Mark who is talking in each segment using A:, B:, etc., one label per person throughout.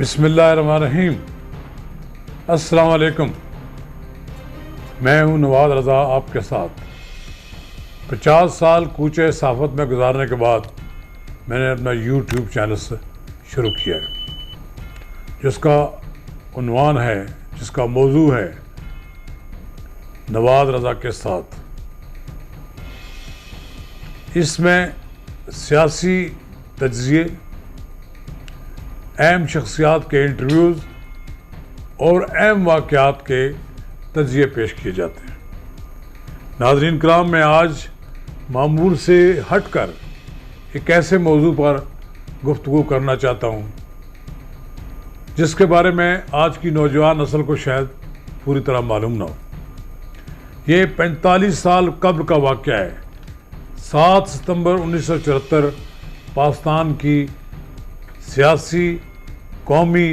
A: بسم اللہ الرحمن الرحیم۔ السلام علیکم، میں ہوں نواز رضا آپ کے ساتھ۔ 50 سال کوچے صحافت میں گزارنے کے بعد میں نے اپنا یوٹیوب چینل سے شروع کیا ہے، جس کا عنوان ہے، جس کا موضوع ہے نواز رضا کے ساتھ۔ اس میں سیاسی تجزیے، اہم شخصیات کے انٹرویوز اور اہم واقعات کے تجزیے پیش کیے جاتے ہیں۔ ناظرین کرام، میں آج معمول سے ہٹ کر ایک ایسے موضوع پر گفتگو کرنا چاہتا ہوں جس کے بارے میں آج کی نوجوان نسل کو شاید پوری طرح معلوم نہ ہو۔ یہ 45 سال قبل کا واقعہ ہے۔ 7 ستمبر 1974 پاکستان کی سیاسی، قومی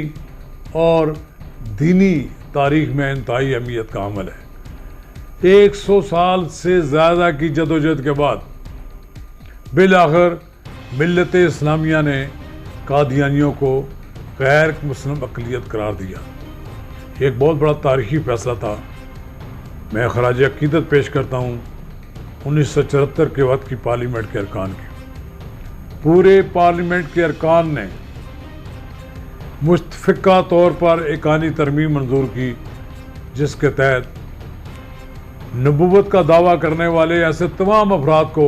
A: اور دینی تاریخ میں انتہائی اہمیت کا عمل ہے۔ 100 سال سے زیادہ کی جدوجہد کے بعد بالآخر ملت اسلامیہ نے قادیانیوں کو غیر مسلم اقلیت قرار دیا۔ یہ ایک بہت بڑا تاریخی فیصلہ تھا۔ میں خراج عقیدت پیش کرتا ہوں 1974 کے وقت کی پارلیمنٹ کے ارکان کی۔ پورے پارلیمنٹ کے ارکان نے متفقہ طور پر ایک آئینی ترمیم منظور کی، جس کے تحت نبوت کا دعویٰ کرنے والے ایسے تمام افراد کو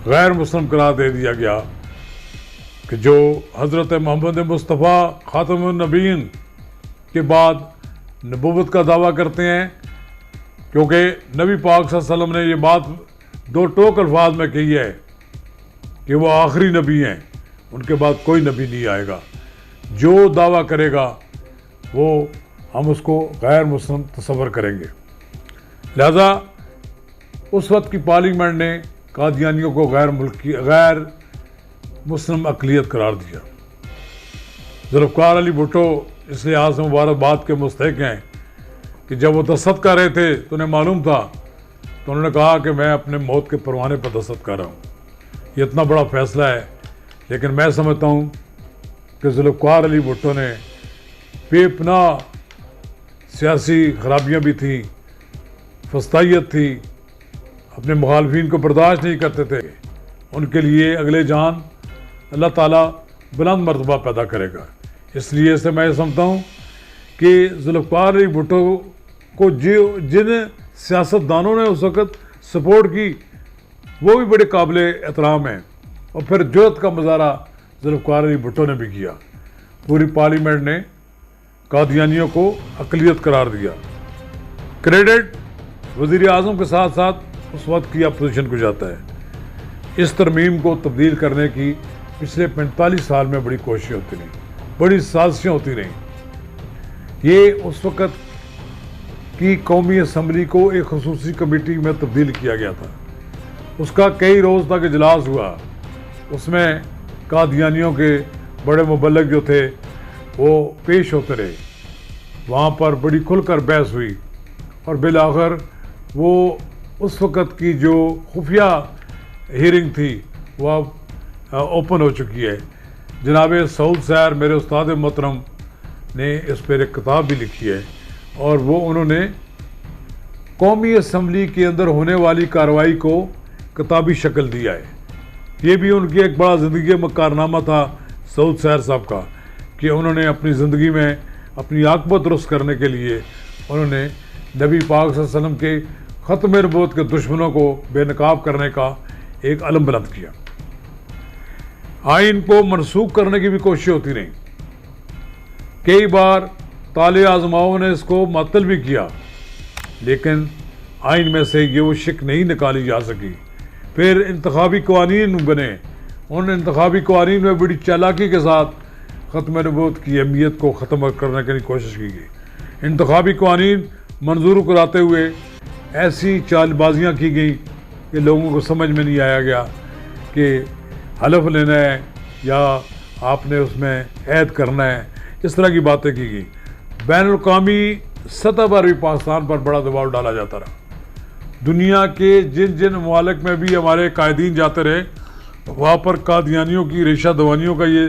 A: غیر مسلم قرار دے دیا گیا کہ جو حضرت محمد مصطفیٰ خاتم النبیین کے بعد نبوت کا دعویٰ کرتے ہیں، کیونکہ نبی پاک صلی اللہ علیہ وسلم نے یہ بات 2 ٹوک الفاظ میں کہی ہے کہ وہ آخری نبی ہیں، ان کے بعد کوئی نبی نہیں آئے گا۔ جو دعویٰ کرے گا وہ ہم اس کو غیر مسلم تصور کریں گے۔ لہذا اس وقت کی پارلیمنٹ نے قادیانیوں کو غیر مسلم اقلیت قرار دیا۔ ذوالفقار علی بھٹو اس لحاظ سے مبارکباد کے مستحق ہیں کہ جب وہ دستخط کر رہے تھے تو انہیں معلوم تھا، تو انہوں نے کہا کہ میں اپنے موت کے پروانے پر دستخط کر رہا ہوں۔ یہ اتنا بڑا فیصلہ ہے، لیکن میں سمجھتا ہوں کہ ذوالفقار علی بھٹو نے بے پناہ سیاسی خرابیاں بھی تھیں، فسطائیت تھی، اپنے مخالفین کو برداشت نہیں کرتے تھے۔ ان کے لیے اگلے جان اللہ تعالیٰ بلند مرتبہ پیدا کرے گا۔ اس لیے سے میں سمجھتا ہوں کہ ذوالفقار علی بھٹو کو جن سیاستدانوں نے اس وقت سپورٹ کی وہ بھی بڑے قابل احترام ہیں، اور پھر جرأت کا مظاہرہ ذوالفقار علی بھٹو نے بھی کیا۔ پوری پارلیمنٹ نے قادیانیوں کو اقلیت قرار دیا۔ کریڈٹ وزیر اعظم کے ساتھ ساتھ اس وقت کی اپوزیشن کو جاتا ہے۔ اس ترمیم کو تبدیل کرنے کی پچھلے 45 سال میں بڑی کوششیں ہوتی رہیں، بڑی سازشیں ہوتی رہیں۔ یہ اس وقت کی قومی اسمبلی کو ایک خصوصی کمیٹی میں تبدیل کیا گیا تھا۔ اس کا کئی روز تک اجلاس ہوا۔ اس میں قادیانیوں کے بڑے مبلغ جو تھے وہ پیش ہوتے رہے، وہاں پر بڑی کھل کر بحث ہوئی، اور بالآخر وہ اس وقت کی جو خفیہ ہیرنگ تھی وہ اب اوپن ہو چکی ہے۔ جناب سعود سیر میرے استاد محترم نے اس پر ایک کتاب بھی لکھی ہے، اور وہ انہوں نے قومی اسمبلی کے اندر ہونے والی کارروائی کو کتابی شکل دیا ہے۔ یہ بھی ان کی ایک بڑا زندگی میں کارنامہ تھا سعود سیر صاحب کا، کہ انہوں نے اپنی زندگی میں اپنی عاقبت درست کرنے کے لیے انہوں نے نبی پاک صلی اللہ علیہ وسلم کے ختم نبوت کے دشمنوں کو بے نقاب کرنے کا ایک علم بلند کیا۔ آئین کو منسوخ کرنے کی بھی کوشش ہوتی رہیں۔ کئی بار طالع آزماؤں نے اس کو معطل بھی کیا، لیکن آئین میں سے یہ وہ شک نہیں نکالی جا سکی۔ پھر انتخابی قوانین بنے، ان انتخابی قوانین میں بڑی چالاکی کے ساتھ ختم نبوت کی اہمیت کو ختم کرنے کی کوشش کی گئی۔ انتخابی قوانین منظور کراتے ہوئے ایسی چال بازیاں کی گئیں کہ لوگوں کو سمجھ میں نہیں آیا گیا کہ حلف لینا ہے یا آپ نے اس میں عہد کرنا ہے، اس طرح کی باتیں کی گئیں۔ بین الاقوامی سطح پر بھی پاکستان پر بڑا دباؤ ڈالا جاتا رہا۔ دنیا کے جن ممالک میں بھی ہمارے قائدین جاتے رہے، وہاں پر قادیانیوں کی ریشہ دوانیوں کا یہ